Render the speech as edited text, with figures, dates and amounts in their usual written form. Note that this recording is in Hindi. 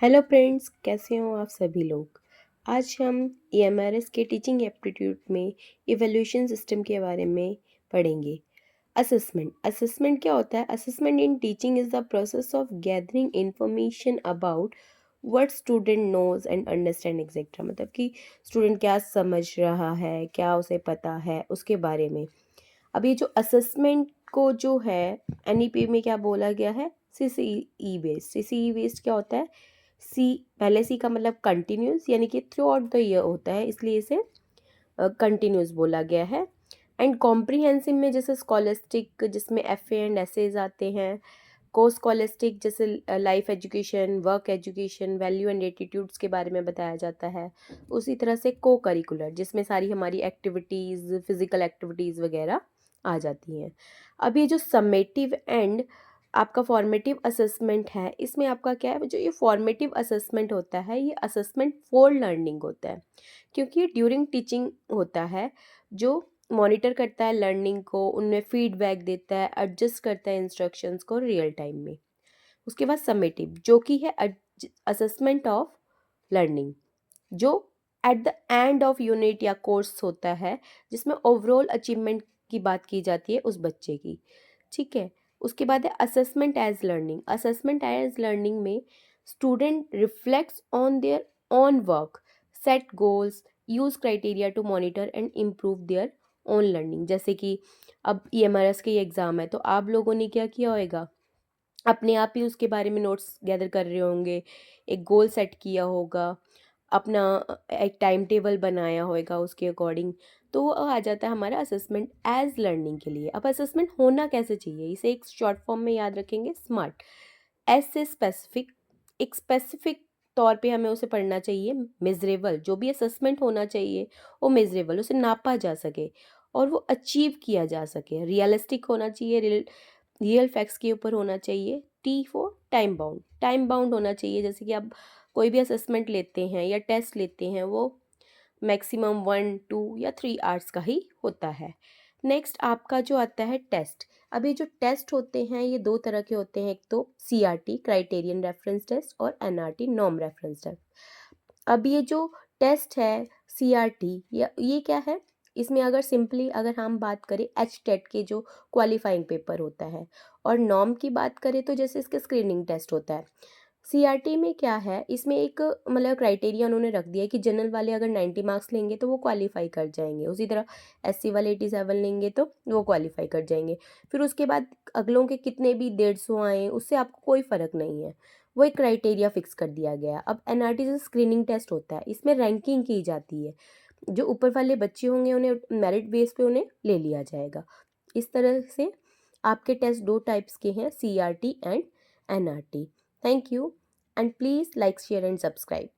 हेलो फ्रेंड्स, कैसे हो आप सभी लोग। आज हम EMRS के टीचिंग एप्टीट्यूड में इवैल्यूएशन सिस्टम के बारे में पढ़ेंगे। असेसमेंट क्या होता है? Assessment in teaching is the process of gathering information about what student knows and understand etcetera. मतलब कि स्टूडेंट क्या समझ रहा है, क्या उसे पता है, उसके बारे में। अब ये जो असेसमेंट को जो है NEP में क्या बोला गया है? CCE based. CCE बेस्ड क्या होता है? पहले सी का मतलब कंटिन्यूस, यानी कि थ्रू आउट द ईयर होता है, इसलिए इसे कंटिन्यूस बोला गया है। एंड कॉम्प्रिहेंसिव में जैसे स्कॉलस्टिक, जिसमें FA एंड एसेज आते हैं। को स्कॉलस्टिक जैसे life education, work education, value and attitudes के बारे में बताया जाता है। उसी तरह से को करिकुलर, जिसमें सारी हमारी एक्टिविटीज़, फिजिकल एक्टिविटीज़ वगैरह आ जाती हैं। अब ये जो समेटिव एंड आपका फॉर्मेटिव असेसमेंट है, इसमें आपका क्या है, जो ये फॉर्मेटिव असेसमेंट होता है, ये असेसमेंट फॉर लर्निंग होता है, क्योंकि ड्यूरिंग टीचिंग होता है, जो मॉनिटर करता है लर्निंग को, उनमें फीडबैक देता है, एडजस्ट करता है इंस्ट्रक्शंस को रियल टाइम में। उसके बाद समेटिव, जो कि है असेसमेंट ऑफ लर्निंग, जो at the end of unit या कोर्स होता है, जिसमें ओवरऑल अचीवमेंट की बात की जाती है उस बच्चे की। ठीक है। उसके बाद है assessment as learning. Assessment as learning में student reflects on their own work, set goals, use criteria to monitor and improve their own learning. जैसे कि अब EMRS के एग्ज़ाम है, तो आप लोगों ने क्या किया होगा, अपने आप ही उसके बारे में नोट्स गैदर कर रहे होंगे, एक गोल सेट किया होगा, अपना एक टाइम टेबल बनाया होगा उसके अकॉर्डिंग। तो वो आ जाता है हमारा असेसमेंट एज लर्निंग के लिए। अब असेसमेंट होना कैसे चाहिए, इसे एक शॉर्ट फॉर्म में याद रखेंगे, स्मार्ट। एस से स्पेसिफिक, एक स्पेसिफिक तौर पे हमें उसे पढ़ना चाहिए। मेजरेबल, जो भी असेसमेंट होना चाहिए वो मेजरेबल, उसे नापा जा सके और वो अचीव किया जा सके। रियलिस्टिक होना चाहिए, रियल फैक्ट्स के ऊपर होना चाहिए। T for time bound, time bound होना चाहिए। जैसे कि आप कोई भी असेसमेंट लेते हैं या टेस्ट लेते हैं, वो मैक्सिमम 1, 2 या 3 आवर्स का ही होता है। नेक्स्ट आपका जो आता है टेस्ट। अब ये जो टेस्ट होते हैं, ये दो तरह के होते हैं। एक तो CRT, क्राइटेरियन रेफरेंस टेस्ट, और NRT, नॉर्म रेफरेंस टेस्ट। अब ये जो टेस्ट है CRT, ये क्या है, इसमें अगर सिंपली अगर हम बात करें HTET के जो क्वालिफाइंग पेपर होता है, और नॉर्म की बात करें तो जैसे इसके स्क्रीनिंग टेस्ट होता है। CRT में क्या है, इसमें एक मतलब क्राइटेरिया उन्होंने रख दिया है कि जनरल वाले अगर 90 मार्क्स लेंगे तो वो क्वालिफाई कर जाएंगे, उसी तरह SC वाले 87 लेंगे तो वो क्वालिफाई कर जाएंगे। फिर उसके बाद अगलों के कितने भी 150 आए, उससे आपको कोई फ़र्क नहीं है, वो एक क्राइटेरिया फिक्स कर दिया गया है। अब NRT से स्क्रीनिंग टेस्ट होता है, इसमें रैंकिंग की जाती है, जो ऊपर वाले बच्चे होंगे उन्हें मेरिट बेस पे उन्हें ले लिया जाएगा। इस तरह से आपके टेस्ट दो टाइप्स के हैं, CRT and NRT। Thank you, and please like, share and subscribe.